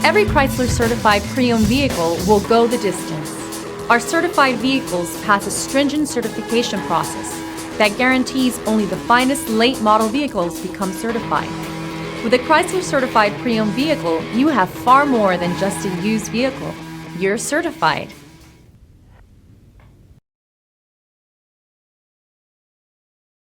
Every Chrysler certified pre-owned vehicle will go the distance. Our certified vehicles pass a stringent certification process that guarantees only the finest late model vehicles become certified. With a Chrysler certified pre-owned vehicle, you have far more than just a used vehicle. You're certified.